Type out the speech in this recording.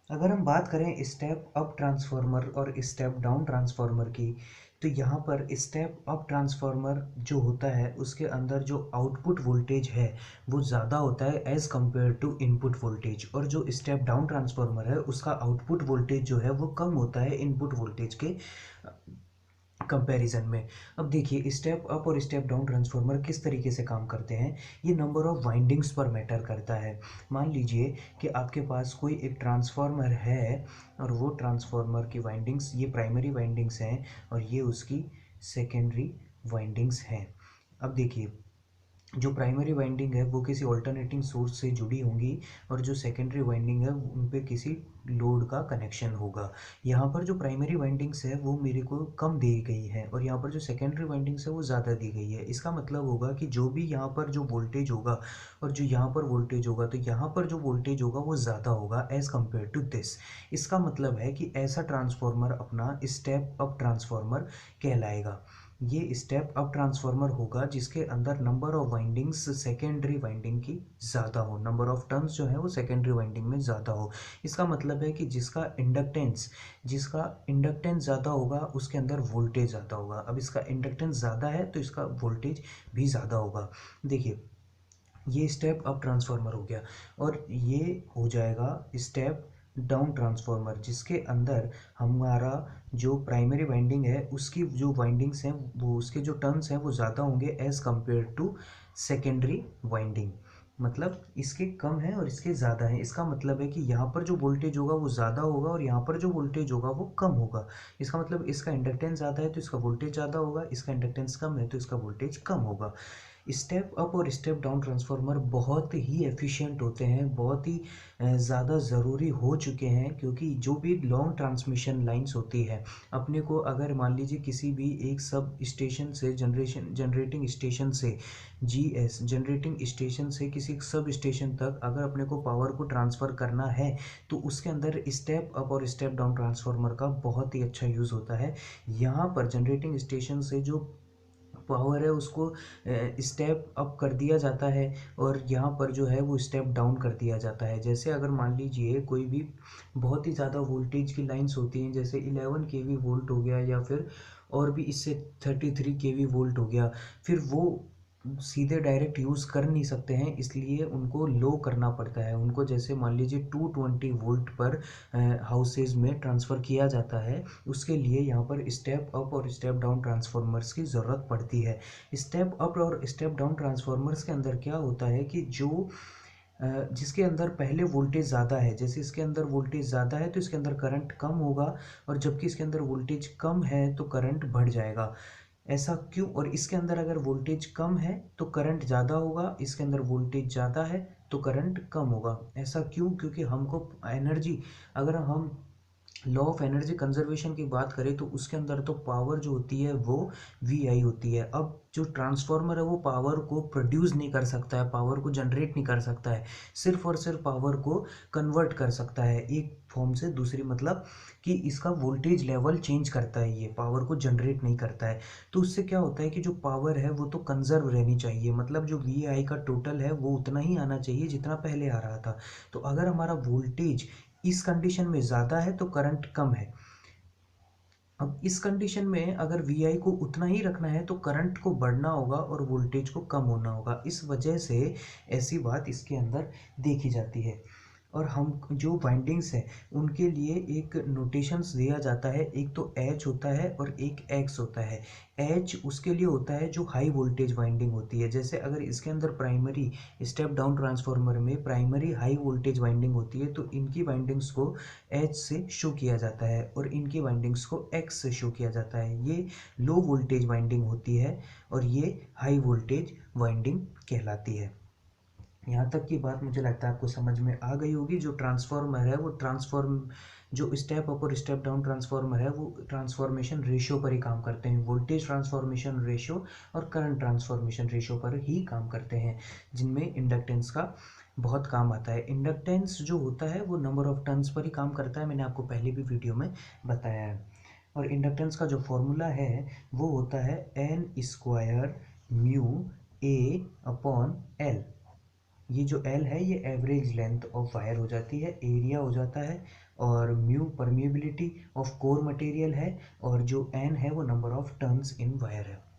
अगर हम बात करें स्टेप अप ट्रांसफार्मर और स्टेप डाउन ट्रांसफार्मर की, तो यहाँ पर स्टेप अप ट्रांसफार्मर जो होता है उसके अंदर जो आउटपुट वोल्टेज है वो ज़्यादा होता है as compare to input voltage, और जो स्टेप डाउन ट्रांसफार्मर है उसका आउटपुट वोल्टेज जो है वो कम होता है इनपुट वोल्टेज के कंपैरिजन में। अब देखिए स्टेप अप और स्टेप डाउन ट्रांसफार्मर किस तरीके से काम करते हैं। ये नंबर ऑफ वाइंडिंग्स पर मैटर करता है। मान लीजिए कि आपके पास कोई एक ट्रांसफार्मर है और वो ट्रांसफार्मर की वाइंडिंग्स ये प्राइमरी वाइंडिंग्स हैं और ये उसकी सेकेंडरी वाइंडिंग्स हैं। अब देखिए जो प्राइमरी वाइंडिंग है वो किसी ऑल्टरनेटिंग सोर्स से जुड़ी होंगी और जो सेकेंडरी वाइंडिंग है उन पे किसी लोड का कनेक्शन होगा। यहाँ पर जो प्राइमरी वाइंडिंग्स है वो मेरे को कम दी गई है और यहाँ पर जो सेकेंडरी वाइंडिंग्स है वो ज़्यादा दी गई है। इसका मतलब होगा कि जो भी यहाँ पर जो वोल्टेज होगा और जो यहाँ पर वोल्टेज होगा, तो यहाँ पर जो वोल्टेज होगा वो ज़्यादा होगा एज़ कम्पेयर टू दिस। इसका मतलब है कि ऐसा ट्रांसफार्मर अपना स्टेप अप ट्रांसफार्मर कहलाएगा। ये स्टेप अप ट्रांसफार्मर होगा जिसके अंदर number of windings secondary winding की ज़्यादा हो, नंबर ऑफ टर्न्स जो है वो सेकेंडरी वाइंडिंग में ज़्यादा हो। इसका मतलब है कि जिसका इंडक्टेंस ज़्यादा होगा उसके अंदर वोल्टेज ज़्यादा होगा। अब इसका इंडक्टेंस ज़्यादा है तो इसका वोल्टेज भी ज़्यादा होगा। देखिए ये स्टेप अप ट्रांसफार्मर हो गया और ये हो जाएगा स्टेप डाउन ट्रांसफार्मर, जिसके अंदर हमारा जो प्राइमरी वाइंडिंग है उसकी जो वाइंडिंग्स हैं वो उसके जो टर्न्स हैं वो ज़्यादा होंगे as compare to secondary winding. मतलब इसके कम है और इसके ज़्यादा है। इसका मतलब है कि यहाँ पर जो वोल्टेज होगा वो ज़्यादा होगा और यहाँ पर जो वोल्टेज होगा वो कम होगा। इसका मतलब इसका इंडक्टेंस ज़्यादा है तो इसका वोल्टेज ज़्यादा होगा, इसका इंडक्टेंस कम है तो इसका वोल्टेज कम होगा। स्टेप अप और स्टेप डाउन ट्रांसफार्मर बहुत ही एफिशिएंट होते हैं, बहुत ही ज़्यादा ज़रूरी हो चुके हैं, क्योंकि जो भी लॉन्ग ट्रांसमिशन लाइंस होती है अपने को, अगर मान लीजिए किसी भी एक सब स्टेशन से जनरेटिंग स्टेशन से जीएस जनरेटिंग स्टेशन से किसी सब स्टेशन तक अगर अपने को पावर को ट्रांसफ़र करना है तो उसके अंदर स्टेप अप और स्टेप डाउन ट्रांसफार्मर का बहुत ही अच्छा यूज़ होता है। यहाँ पर जनरेटिंग स्टेशन से जो पावर है उसको स्टेप अप कर दिया जाता है और यहाँ पर जो है वो स्टेप डाउन कर दिया जाता है। जैसे अगर मान लीजिए कोई भी बहुत ही ज़्यादा वोल्टेज की लाइंस होती हैं, जैसे 11 केवी वोल्ट हो गया या फिर और भी इससे 33 केवी वोल्ट हो गया, फिर वो सीधे डायरेक्ट यूज़ कर नहीं सकते हैं, इसलिए उनको लो करना पड़ता है। उनको जैसे मान लीजिए 220 वोल्ट पर हाउसेज में ट्रांसफ़र किया जाता है, उसके लिए यहाँ पर स्टेप अप और स्टेप डाउन ट्रांसफार्मर्स की ज़रूरत पड़ती है। स्टेप अप और स्टेप डाउन ट्रांसफार्मर्स के अंदर क्या होता है कि जो जिसके अंदर पहले वोल्टेज ज़्यादा है, जैसे इसके अंदर वोल्टेज ज़्यादा है तो इसके अंदर करंट कम होगा और जबकि इसके अंदर वोल्टेज कम है तो करंट बढ़ जाएगा। ऐसा क्यों? और इसके अंदर अगर वोल्टेज कम है तो करंट ज़्यादा होगा, इसके अंदर वोल्टेज ज़्यादा है तो करंट कम होगा। ऐसा क्यों? क्योंकि हमको एनर्जी, अगर हम लॉ ऑफ एनर्जी कंजर्वेशन की बात करें तो उसके अंदर तो पावर जो होती है वो वी आई होती है। अब जो ट्रांसफार्मर है वो पावर को प्रोड्यूस नहीं कर सकता है, पावर को जनरेट नहीं कर सकता है, सिर्फ और सिर्फ पावर को कन्वर्ट कर सकता है एक फॉर्म से दूसरी, मतलब कि इसका वोल्टेज लेवल चेंज करता है, ये पावर को जनरेट नहीं करता है। तो उससे क्या होता है कि जो पावर है वो तो कंजर्व रहनी चाहिए, मतलब जो वी आई का टोटल है वो उतना ही आना चाहिए जितना पहले आ रहा था। तो अगर हमारा वोल्टेज इस कंडीशन में ज़्यादा है तो करंट कम है। अब इस कंडीशन में अगर वी आई को उतना ही रखना है तो करंट को बढ़ना होगा और वोल्टेज को कम होना होगा। इस वजह से ऐसी बात इसके अंदर देखी जाती है। और हम जो बाइंडिंग्स हैं उनके लिए एक नोटेशंस दिया जाता है, एक तो एच होता है और एक एक्स होता है। एच उसके लिए होता है जो हाई वोल्टेज वाइंडिंग होती है, जैसे अगर इसके अंदर प्राइमरी स्टेप डाउन ट्रांसफार्मर में प्राइमरी हाई वोल्टेज वाइंडिंग होती है तो इनकी वाइंडिंग्स को एच से शो किया जाता है और इनकी वाइंडिंग्स को एक्स से शो किया जाता है। ये लो वोल्टेज वाइंडिंग होती है और ये हाई वोल्टेज वाइंडिंग कहलाती है। यहाँ तक की बात मुझे लगता है आपको समझ में आ गई होगी। जो ट्रांसफॉर्मर है वो जो स्टेप अप और स्टेप डाउन ट्रांसफॉर्मर है वो ट्रांसफॉर्मेशन रेशियो पर ही काम करते हैं, वोल्टेज ट्रांसफॉर्मेशन रेशियो और करंट ट्रांसफॉर्मेशन रेशियो पर ही काम करते हैं, जिनमें इंडक्टेंस का बहुत काम आता है। इंडक्टेंस जो होता है वो नंबर ऑफ टर्न्स पर ही काम करता है, मैंने आपको पहले भी वीडियो में बताया है। और इंडक्टेंस का जो फॉर्मूला है वो होता है N square mu A upon L. ये जो एल है ये एवरेज लेंथ ऑफ वायर हो जाती है, एरिया हो जाता है, और mu permeability of core material है, और जो एन है वो number of turns in wire है।